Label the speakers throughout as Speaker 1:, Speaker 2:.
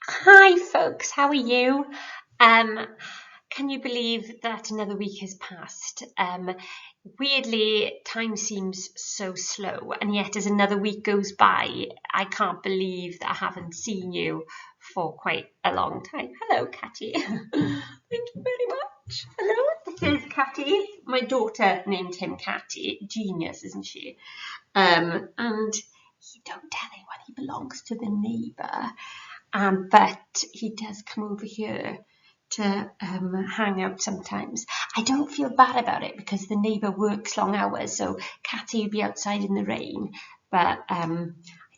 Speaker 1: Hi folks, how are you? Um, can you believe that another week has passed? Weirdly, time seems so slow, and yet as another week goes by, I can't believe that I haven't seen you for quite a long time. Hello, Catty. Thank you very much. Hello, this is Catty. My daughter named him Catty. Genius, isn't she? And he don't tell anyone he belongs to the neighbour. But he does come over here to hang out sometimes. I don't feel bad about it because the neighbour works long hours, so Catty would be outside in the rain, but I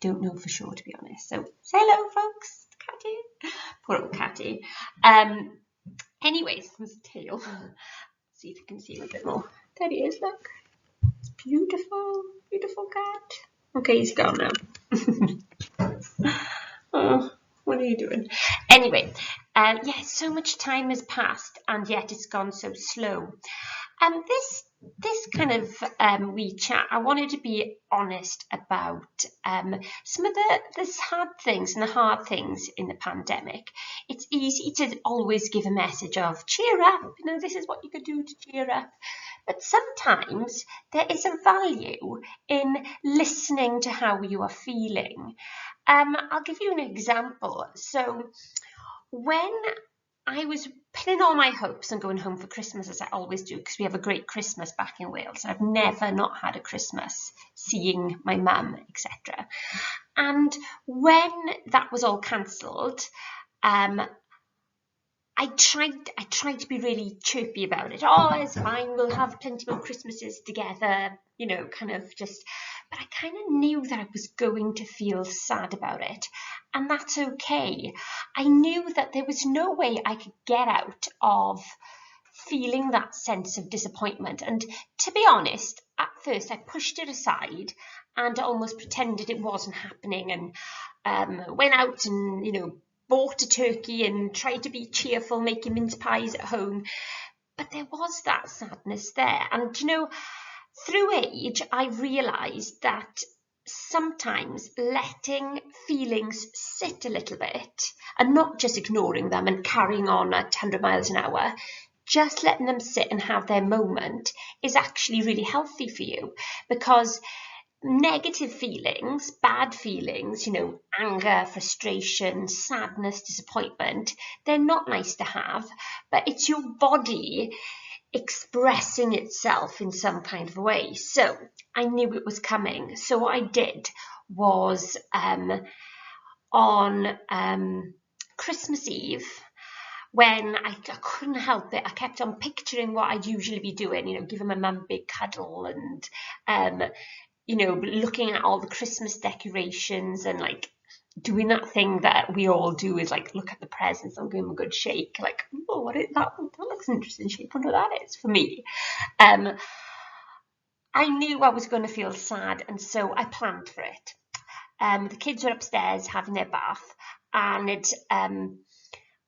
Speaker 1: don't know for sure, to be honest. So say hello, folks. Catty. Poor old Catty. Anyways, there's a tail. See if you can see him a bit more. There he is, look. It's beautiful, beautiful cat. Okay, he's gone now. Oh, what are you doing? Anyway, yeah, so much time has passed and yet it's gone so slow. This kind of wee chat, I wanted to be honest about some of the sad things and the hard things in the pandemic. It's easy to always give a message of cheer up, this is what you could do to cheer up. But sometimes there is a value in listening to how you are feeling. I'll give you an example. So when I was pinning all my hopes on going home for Christmas, as I always do, because we have a great Christmas back in Wales. I've never not had a Christmas seeing my mum, etc. And when that was all cancelled, I tried to be really chirpy about it. Oh, it's fine. We'll have plenty more Christmases together, kind of just. But I kind of knew that I was going to feel sad about it, and that's okay. I knew that there was no way I could get out of feeling that sense of disappointment. And to be honest, at first I pushed it aside and almost pretended it wasn't happening, and went out and bought a turkey and tried to be cheerful, making mince pies at home. But there was that sadness there. And, through age, I realised that sometimes letting feelings sit a little bit and not just ignoring them and carrying on at 100 miles an hour, just letting them sit and have their moment is actually really healthy for you, because negative feelings, bad feelings, anger, frustration, sadness, disappointment, they're not nice to have, but it's your body expressing itself in some kind of a way. So I knew it was coming. So what I did was on Christmas Eve, when I couldn't help it, I kept on picturing what I'd usually be doing, giving my mum a big cuddle and looking at all the Christmas decorations and doing that thing that we all do is look at the presents and give them a good shake. Oh, that looks an interesting shape. I wonder what that is for me. I knew I was going to feel sad, and so I planned for it. The kids were upstairs having their bath, and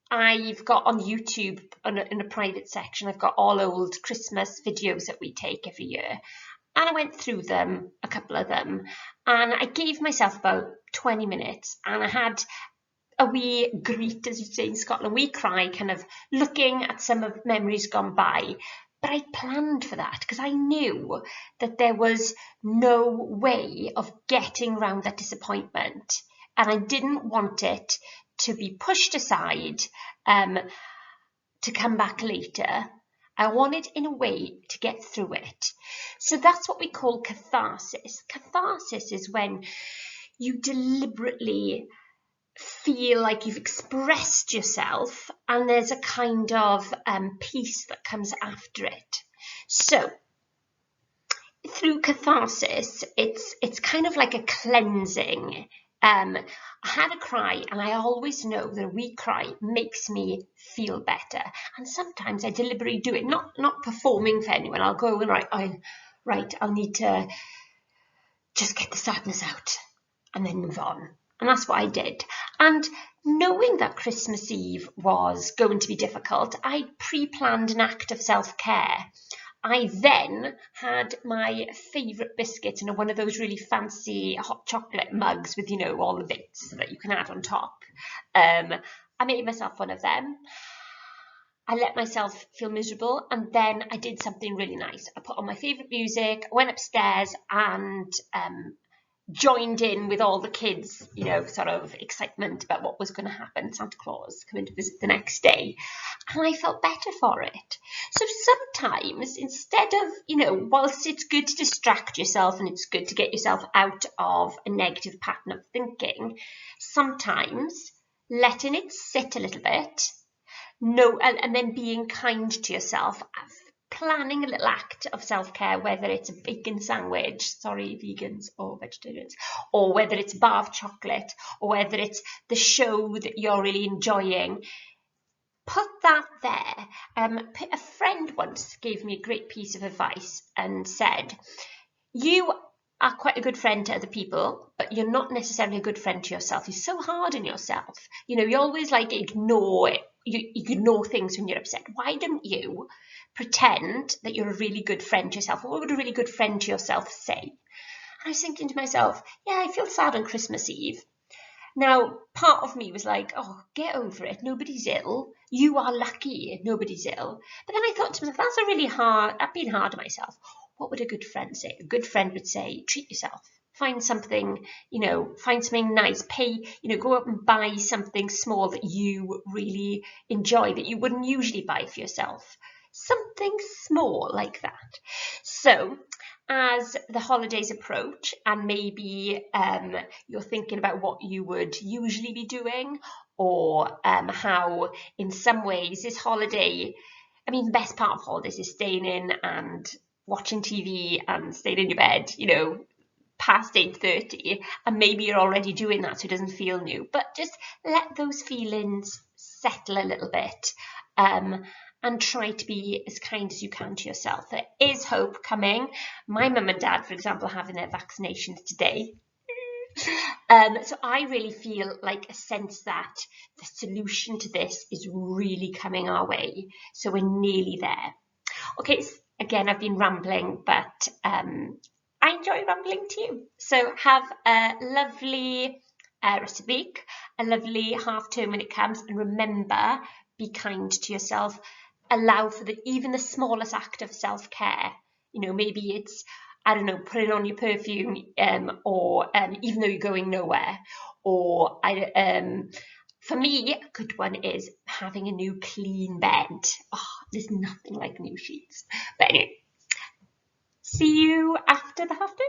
Speaker 1: I've got on YouTube, in a private section, I've got all old Christmas videos that we take every year. And I went through them, a couple of them, and I gave myself about 20 minutes, and I had a wee greet, as you say in Scotland, a wee cry, kind of looking at some of memories gone by. But I planned for that because I knew that there was no way of getting around that disappointment, and I didn't want it to be pushed aside to come back later. I wanted in a way to get through it. So that's what we call catharsis. Catharsis is when you deliberately feel like you've expressed yourself and there's a kind of peace that comes after it. So through catharsis, it's kind of like a cleansing. I had a cry, and I always know that a wee cry makes me feel better. And sometimes I deliberately do it, not performing for anyone. I'll go and I'll need to just get the sadness out and then move on. And that's what I did. And knowing that Christmas Eve was going to be difficult, I pre-planned an act of self-care. I then had my favourite biscuits in one of those really fancy hot chocolate mugs with, all the bits that you can add on top. I made myself one of them. I let myself feel miserable, and then I did something really nice. I put on my favourite music, went upstairs and joined in with all the kids, sort of excitement about what was going to happen. Santa Claus coming to visit the next day. And I felt better for it. So sometimes, instead of, whilst it's good to distract yourself and it's good to get yourself out of a negative pattern of thinking, sometimes letting it sit a little bit, and then being kind to yourself, planning a little act of self-care, whether it's a bacon sandwich, sorry vegans or vegetarians, or whether it's a bar of chocolate, or whether it's the show that you're really enjoying, put that there. A friend once gave me a great piece of advice and said, you are quite a good friend to other people, but you're not necessarily a good friend to yourself. You're so hard on yourself. You always ignore it. You ignore things when you're upset. Why don't you pretend that you're a really good friend to yourself? What would a really good friend to yourself say? And I was thinking to myself, yeah, I feel sad on Christmas Eve. Now, part of me was like, oh, get over it. Nobody's ill. You are lucky nobody's ill. But then I thought to myself, I've been hard on myself. What would a good friend say? A good friend would say, treat yourself. Find something, find something nice, go out and buy something small that you really enjoy that you wouldn't usually buy for yourself. Something small like that. So as the holidays approach and maybe you're thinking about what you would usually be doing, or how in some ways this holiday, the best part of holidays is staying in and watching TV and staying in your bed, past 8:30, and maybe you're already doing that so it doesn't feel new, but just let those feelings settle a little bit, and try to be as kind as you can to yourself. There is hope coming. My mum and dad, for example, are having their vaccinations today. So I really feel like a sense that the solution to this is really coming our way. So we're nearly there. Okay, again, I've been rambling, but I enjoy rambling too. So have a lovely rest of the week, a lovely half term when it comes, and remember, be kind to yourself. Allow for even the smallest act of self-care. Maybe it's, I don't know, putting on your perfume, or even though you're going nowhere, or for me, a good one is having a new clean bed. Oh, there's nothing like new sheets. But anyway, see you after the half term.